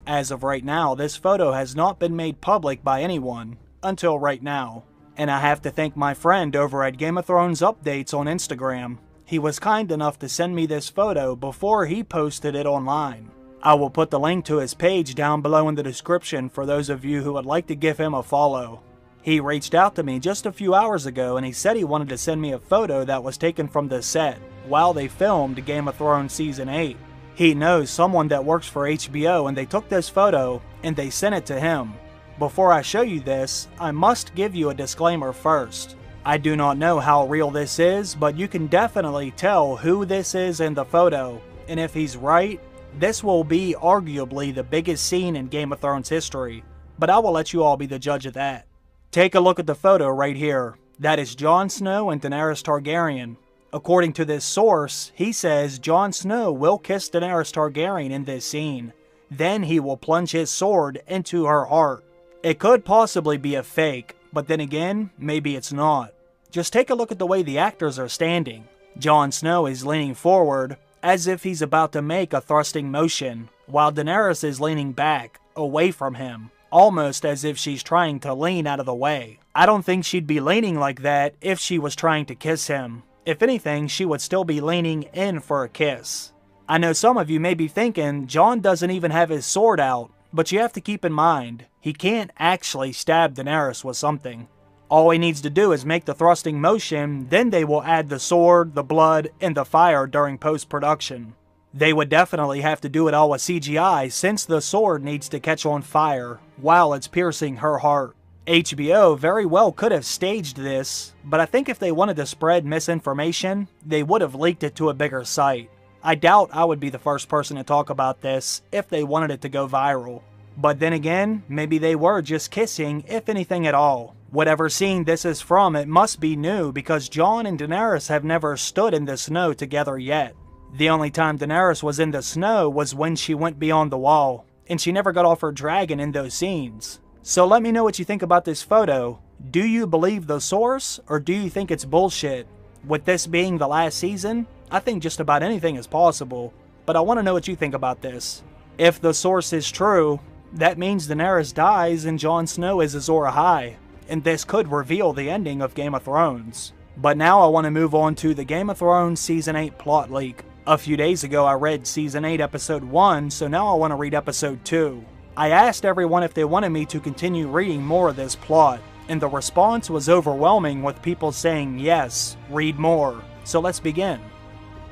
As of right now, this photo has not been made public by anyone, until right now. And I have to thank my friend over at Game of Thrones Updates on Instagram. He was kind enough to send me this photo before he posted it online. I will put the link to his page down below in the description for those of you who would like to give him a follow. He reached out to me just a few hours ago and he said he wanted to send me a photo that was taken from the set while they filmed Game of Thrones Season 8. He knows someone that works for HBO and they took this photo and they sent it to him. Before I show you this, I must give you a disclaimer first. I do not know how real this is, but you can definitely tell who this is in the photo, and if he's right, this will be arguably the biggest scene in Game of Thrones history, but I will let you all be the judge of that. Take a look at the photo right here. That is Jon Snow and Daenerys Targaryen. According to this source, he says Jon Snow will kiss Daenerys Targaryen in this scene. Then he will plunge his sword into her heart. It could possibly be a fake, but then again, maybe it's not. Just take a look at the way the actors are standing. Jon Snow is leaning forward, as if he's about to make a thrusting motion, while Daenerys is leaning back, away from him, almost as if she's trying to lean out of the way. I don't think she'd be leaning like that if she was trying to kiss him. If anything, she would still be leaning in for a kiss. I know some of you may be thinking, Jon doesn't even have his sword out, but you have to keep in mind, he can't actually stab Daenerys with something. All he needs to do is make the thrusting motion, then they will add the sword, the blood, and the fire during post-production. They would definitely have to do it all with CGI since the sword needs to catch on fire while it's piercing her heart. HBO very well could have staged this, but I think if they wanted to spread misinformation, they would have leaked it to a bigger site. I doubt I would be the first person to talk about this if they wanted it to go viral. But then again, maybe they were just kissing, if anything at all. Whatever scene this is from, it must be new because Jon and Daenerys have never stood in the snow together yet. The only time Daenerys was in the snow was when she went beyond the wall, and she never got off her dragon in those scenes. So let me know what you think about this photo. Do you believe the source, or do you think it's bullshit? With this being the last season, I think just about anything is possible, but I want to know what you think about this. If the source is true, that means Daenerys dies and Jon Snow is Azor Ahai, and this could reveal the ending of Game of Thrones. But now I want to move on to the Game of Thrones Season 8 plot leak. A few days ago I read Season 8 Episode 1, so now I want to read Episode 2. I asked everyone if they wanted me to continue reading more of this plot, and the response was overwhelming with people saying yes, read more. So let's begin.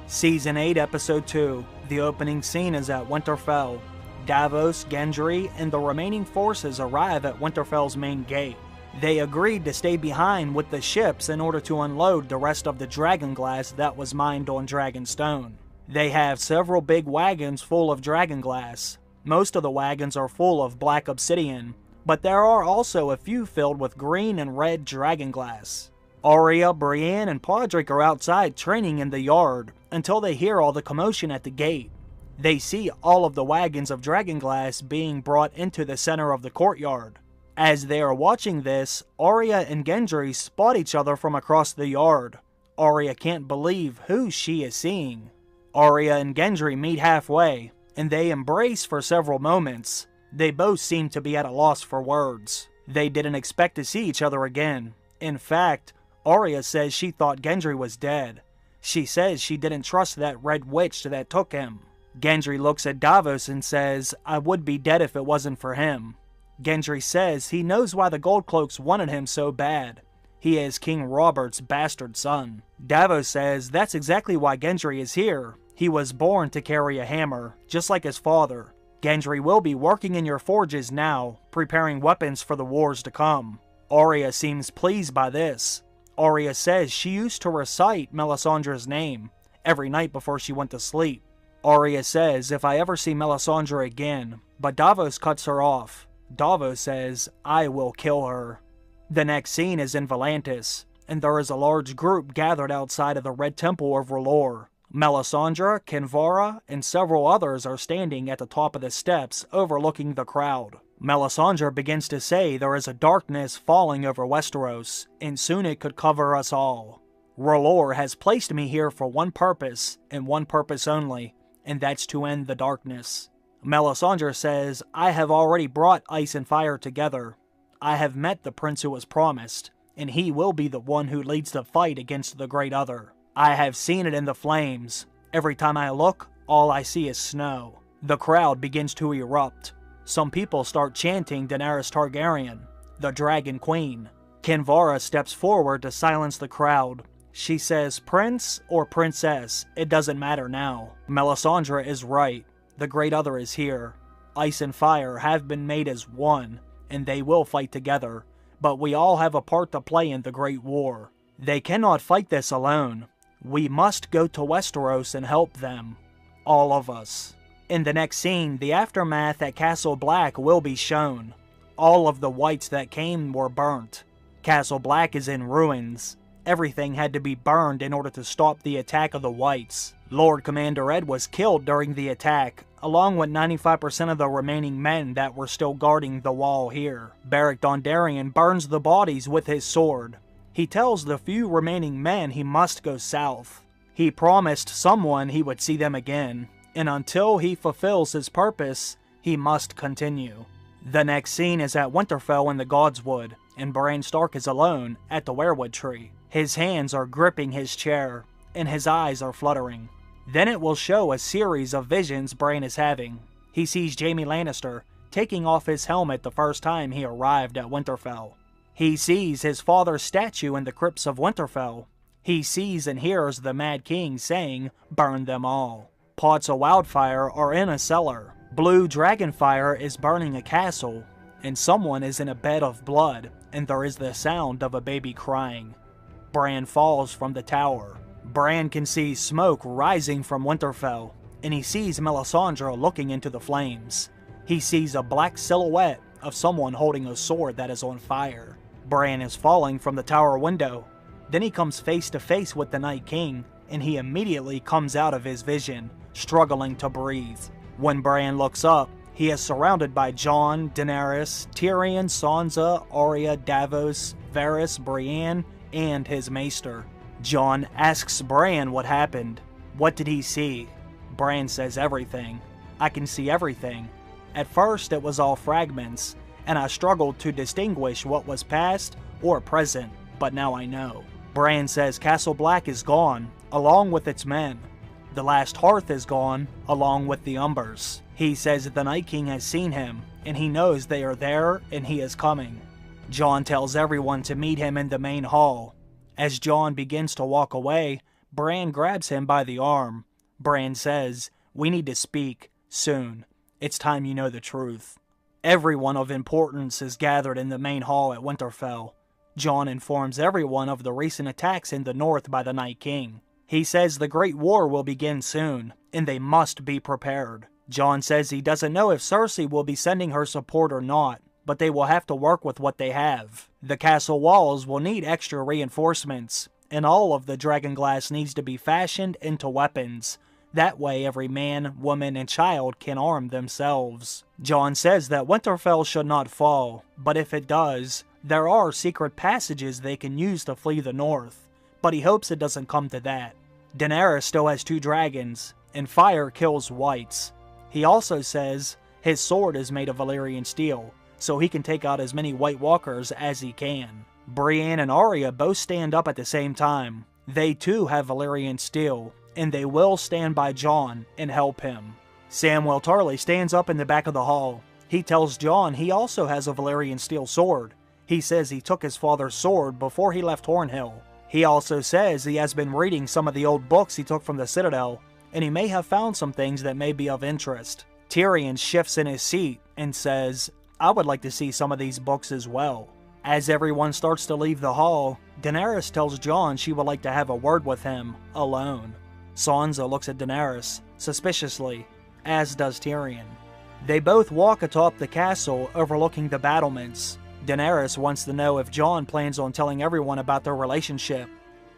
Season 8 Episode 2. The opening scene is at Winterfell. Davos, Gendry, and the remaining forces arrive at Winterfell's main gate. They agreed to stay behind with the ships in order to unload the rest of the dragonglass that was mined on Dragonstone. They have several big wagons full of dragonglass. Most of the wagons are full of black obsidian, but there are also a few filled with green and red dragonglass. Arya, Brienne, and Podrick are outside training in the yard until they hear all the commotion at the gate. They see all of the wagons of dragonglass being brought into the center of the courtyard. As they are watching this, Arya and Gendry spot each other from across the yard. Arya can't believe who she is seeing. Arya and Gendry meet halfway, and they embrace for several moments. They both seem to be at a loss for words. They didn't expect to see each other again. In fact, Arya says she thought Gendry was dead. She says she didn't trust that red witch that took him. Gendry looks at Davos and says, "I would be dead if it wasn't for him." Gendry says he knows why the Goldcloaks wanted him so bad. He is King Robert's bastard son. Davos says that's exactly why Gendry is here. He was born to carry a hammer, just like his father. Gendry will be working in your forges now, preparing weapons for the wars to come. Arya seems pleased by this. Arya says she used to recite Melisandre's name every night before she went to sleep. Arya says if I ever see Melisandre again, but Davos cuts her off. Davos says, I will kill her. The next scene is in Volantis, and there is a large group gathered outside of the Red Temple of R'hllor. Melisandre, Kinvara, and several others are standing at the top of the steps overlooking the crowd. Melisandre begins to say there is a darkness falling over Westeros, and soon it could cover us all. R'hllor has placed me here for one purpose, and one purpose only, and that's to end the darkness. Melisandre says, I have already brought ice and fire together. I have met the prince who was promised, and he will be the one who leads the fight against the Great Other. I have seen it in the flames. Every time I look, all I see is snow. The crowd begins to erupt. Some people start chanting Daenerys Targaryen, the Dragon Queen. Kinvara steps forward to silence the crowd. She says, Prince or Princess, it doesn't matter now. Melisandre is right. The Great Other is here. Ice and fire have been made as one, and they will fight together. But we all have a part to play in the Great War. They cannot fight this alone. We must go to Westeros and help them. All of us. In the next scene, the aftermath at Castle Black will be shown. All of the whites that came were burnt. Castle Black is in ruins. Everything had to be burned in order to stop the attack of the whites. Lord Commander Ed was killed during the attack, along with 95% of the remaining men that were still guarding the wall here. Beric Dondarrion burns the bodies with his sword. He tells the few remaining men he must go south. He promised someone he would see them again, and until he fulfills his purpose, he must continue. The next scene is at Winterfell in the Godswood, and Bran Stark is alone at the weirwood tree. His hands are gripping his chair, and his eyes are fluttering. Then it will show a series of visions Bran is having. He sees Jaime Lannister taking off his helmet the first time he arrived at Winterfell. He sees his father's statue in the crypts of Winterfell. He sees and hears the Mad King saying, burn them all. Pots of wildfire are in a cellar. Blue dragonfire is burning a castle, and someone is in a bed of blood, and there is the sound of a baby crying. Bran falls from the tower. Bran can see smoke rising from Winterfell, and he sees Melisandre looking into the flames. He sees a black silhouette of someone holding a sword that is on fire. Bran is falling from the tower window. Then he comes face to face with the Night King, and he immediately comes out of his vision, struggling to breathe. When Bran looks up, he is surrounded by Jon, Daenerys, Tyrion, Sansa, Arya, Davos, Varys, Brienne, and his maester. Jon asks Bran what happened. What did he see? Bran says everything. I can see everything. At first it was all fragments, and I struggled to distinguish what was past or present, but now I know. Bran says Castle Black is gone, along with its men. The last hearth is gone, along with the Umbers. He says that the Night King has seen him, and he knows they are there and he is coming. Jon tells everyone to meet him in the main hall. As Jon begins to walk away, Bran grabs him by the arm. Bran says, we need to speak, soon. It's time you know the truth. Everyone of importance is gathered in the main hall at Winterfell. Jon informs everyone of the recent attacks in the north by the Night King. He says the Great War will begin soon, and they must be prepared. Jon says he doesn't know if Cersei will be sending her support or not, but they will have to work with what they have. The castle walls will need extra reinforcements, and all of the dragonglass needs to be fashioned into weapons. That way every man, woman, and child can arm themselves. Jon says that Winterfell should not fall, but if it does, there are secret passages they can use to flee the north, but he hopes it doesn't come to that. Daenerys still has 2 dragons, and fire kills whites. He also says his sword is made of Valyrian steel, so he can take out as many White Walkers as he can. Brienne and Arya both stand up at the same time. They too have Valyrian steel, and they will stand by Jon and help him. Samwell Tarly stands up in the back of the hall. He tells Jon he also has a Valyrian steel sword. He says he took his father's sword before he left Hornhill. He also says he has been reading some of the old books he took from the Citadel, and he may have found some things that may be of interest. Tyrion shifts in his seat and says, I would like to see some of these books as well. As everyone starts to leave the hall, Daenerys tells Jon she would like to have a word with him, alone. Sansa looks at Daenerys, suspiciously, as does Tyrion. They both walk atop the castle overlooking the battlements. Daenerys wants to know if Jon plans on telling everyone about their relationship.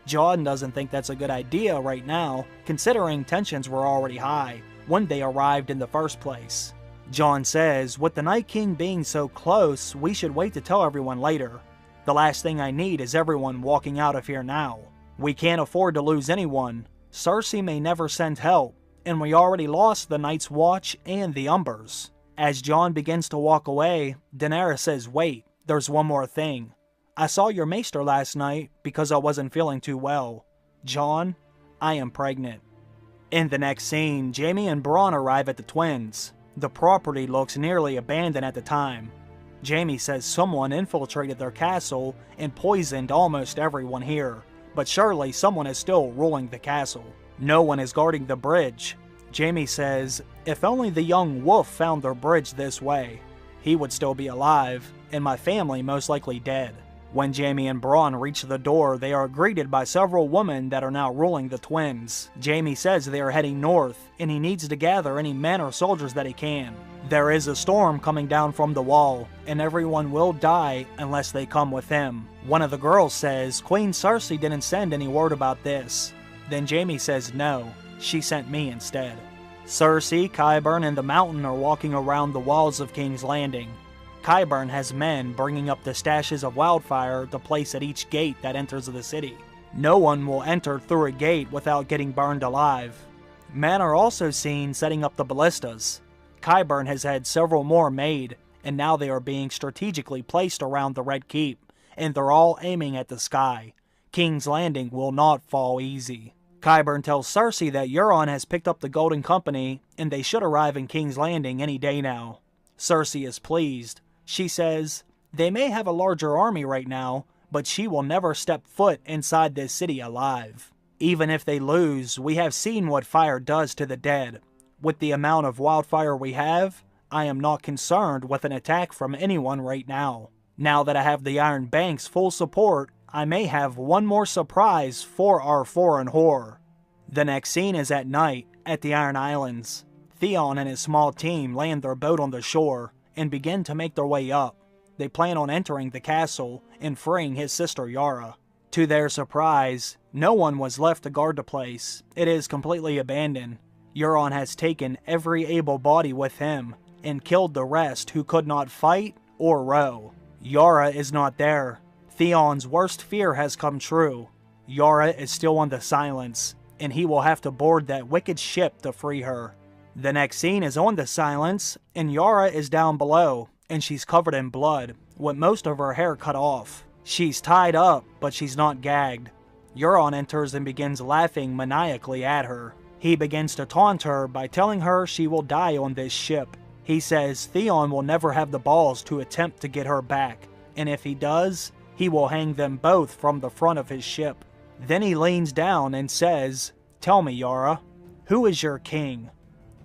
Jon doesn't think that's a good idea right now, considering tensions were already high when they arrived in the first place. Jon says, with the Night King being so close, we should wait to tell everyone later. The last thing I need is everyone walking out of here now. We can't afford to lose anyone. Cersei may never send help, and we already lost the Night's Watch and the Umbers. As Jon begins to walk away, Daenerys says, "Wait, there's one more thing. I saw your maester last night because I wasn't feeling too well. Jon, I am pregnant." In the next scene, Jaime and Bronn arrive at the twins. The property looks nearly abandoned at the time. Jaime says someone infiltrated their castle and poisoned almost everyone here, but surely someone is still ruling the castle. No one is guarding the bridge. Jaime says, if only the young wolf found their bridge this way, he would still be alive, and my family most likely dead. When Jaime and Bronn reach the door, they are greeted by several women that are now ruling the twins. Jaime says they are heading north, and he needs to gather any men or soldiers that he can. There is a storm coming down from the wall, and everyone will die unless they come with him. One of the girls says Queen Cersei didn't send any word about this. Then Jaime says no, she sent me instead. Cersei, Qyburn, and the Mountain are walking around the walls of King's Landing. Qyburn has men bringing up the stashes of wildfire to place at each gate that enters the city. No one will enter through a gate without getting burned alive. Men are also seen setting up the ballistas. Qyburn has had several more made, and now they are being strategically placed around the Red Keep, and they're all aiming at the sky. King's Landing will not fall easy. Qyburn tells Cersei that Euron has picked up the Golden Company, and they should arrive in King's Landing any day now. Cersei is pleased. She says, they may have a larger army right now, but she will never step foot inside this city alive. Even if they lose, we have seen what fire does to the dead. With the amount of wildfire we have, I am not concerned with an attack from anyone right now. Now that I have the Iron Bank's full support, I may have one more surprise for our foreign whore. The next scene is at night, at the Iron Islands. Theon and his small team land their boat on the shore, and begin to make their way up. They plan on entering the castle and freeing his sister Yara. To their surprise, no one was left to guard the place. It is completely abandoned. Euron has taken every able body with him, and killed the rest who could not fight or row. Yara is not there. Theon's worst fear has come true. Yara is still on the Silence, and he will have to board that wicked ship to free her. The next scene is on the Silence, and Yara is down below, and she's covered in blood, with most of her hair cut off. She's tied up, but she's not gagged. Euron enters and begins laughing maniacally at her. He begins to taunt her by telling her she will die on this ship. He says Theon will never have the balls to attempt to get her back, and if he does, he will hang them both from the front of his ship. Then he leans down and says, "Tell me, Yara, who is your king?"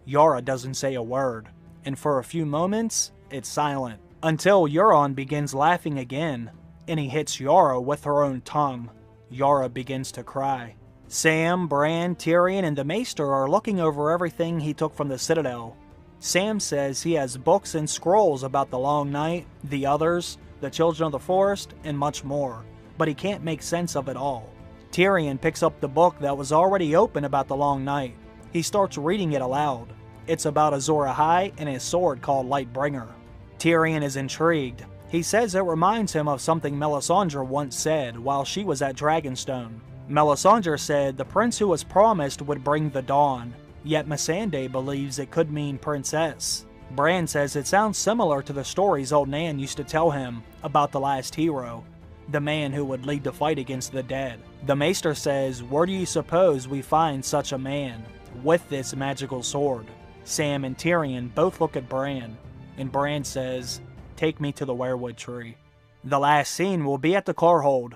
Yara doesn't say a word, and for a few moments, it's silent, until Euron begins laughing again, and he hits Yara with her own tongue. Yara begins to cry. Sam, Bran, Tyrion, and the Maester are looking over everything he took from the Citadel. Sam says he has books and scrolls about the Long Night, the Others, the Children of the Forest, and much more, but he can't make sense of it all. Tyrion picks up the book that was already open about the Long Night. He starts reading it aloud. It's about Azor Ahai and his sword called Lightbringer. Tyrion is intrigued. He says it reminds him of something Melisandre once said while she was at Dragonstone. Melisandre said the prince who was promised would bring the dawn, yet Missandei believes it could mean princess. Bran says it sounds similar to the stories old Nan used to tell him about the last hero, the man who would lead the fight against the dead. The Maester says, where do you suppose we find such a man with this magical sword? Sam and Tyrion both look at Bran, and Bran says, take me to the weirwood tree. The last scene will be at the Carhold.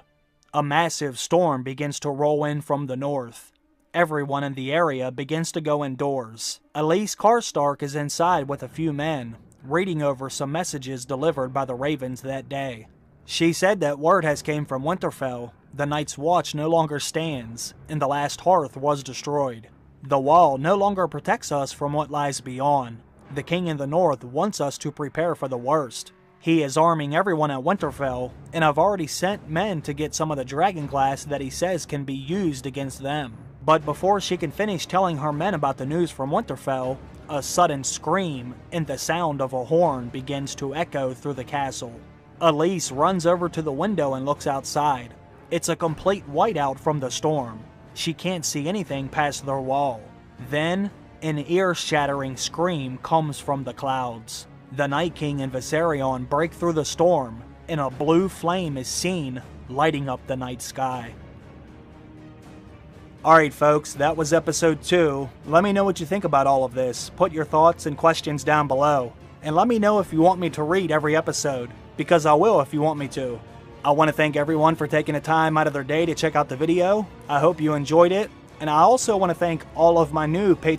A massive storm begins to roll in from the north. Everyone in the area begins to go indoors. Elise Karstark is inside with a few men, reading over some messages delivered by the Ravens that day. She said that word has came from Winterfell. The Night's Watch no longer stands, and the last hearth was destroyed. The wall no longer protects us from what lies beyond. The king in the north wants us to prepare for the worst. He is arming everyone at Winterfell, and I've already sent men to get some of the dragonglass that he says can be used against them. But before she can finish telling her men about the news from Winterfell, a sudden scream and the sound of a horn begins to echo through the castle. Elise runs over to the window and looks outside. It's a complete whiteout from the storm. She can't see anything past their wall. Then, An ear-shattering scream comes from the clouds. The Night King and Viserion break through the storm, and a blue flame is seen lighting up the night sky. Alright folks, that was episode 2. Let me know what you think about all of this. Put your thoughts and questions down below. And let me know if you want me to read every episode, because I will if you want me to. I want to thank everyone for taking the time out of their day to check out the video. I hope you enjoyed it. And I also want to thank all of my new Patreon